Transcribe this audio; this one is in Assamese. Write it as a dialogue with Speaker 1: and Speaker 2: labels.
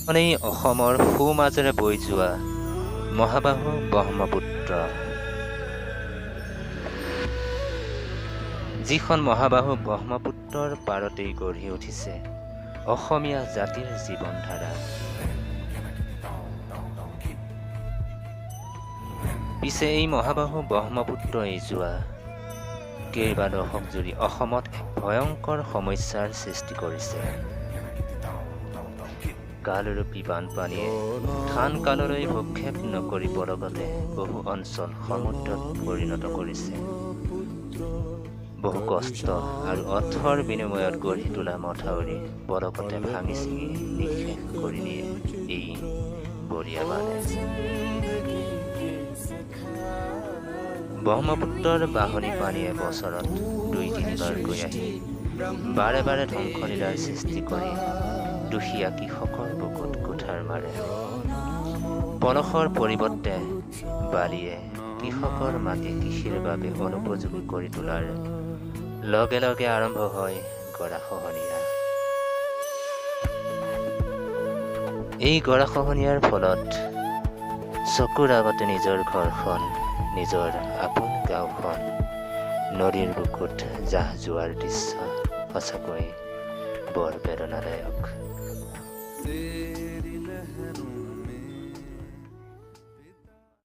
Speaker 1: এই অসমৰ সোঁমাজেৰে বৈ যোৱা মহাবাহু ব্ৰহ্মপুত্ৰ, যিখন মহাবাহু ব্ৰহ্মপুত্ৰৰ পাৰতেই গঢ়ি উঠিছে অসমীয়া জাতিৰ জীৱনধাৰা। পিছে এই মহাবাহু ব্ৰহ্মপুত্ৰই যোৱা কেইবা দশক জুৰি অসমত এক ভয়ংকৰ সমস্যাৰ সৃষ্টি কৰিছে। কালৰূপী বানপানীয়ে ধান কাললৈ ভূক্ষেপ নকৰি বলগতে বহু অঞ্চল সমুদ্ৰত পৰিণত কৰিছে। বহু কষ্ট আৰু অৰ্থৰ বিনিময়ত গঢ়ি তোলা মথাউৰি বলগতে ভাঙি ছিঙি নিঃশেষ কৰি নিয়ে এই বৰিয়া বানে। ব্ৰহ্মপুত্ৰৰ বাঢ়নী পানীয়ে বছৰত ২-৩বাৰকৈ আহি বাৰে বাৰে ধ্বংসলীলাৰ সৃষ্টি কৰি দুখীয়া কৃষকৰ বুকুত কুঠাৰ মাৰে। পলসৰ পৰিৱৰ্তে বালিয়ে কৃষকৰ মাটি কৃষিৰ বাবে অনুপযোগী কৰি তোলাৰ লগে লগে আৰম্ভ হয় গৰাখহনীয়া। এই গৰাখহনীয়াৰ ফলত চকুৰ আগতে নিজৰ ঘৰখন, নিজৰ আপোন গাঁওখন নদীৰ বুকুত জাহ যোৱাৰ দৃশ্য সঁচাকৈ বৰ বেদনাদায়ক।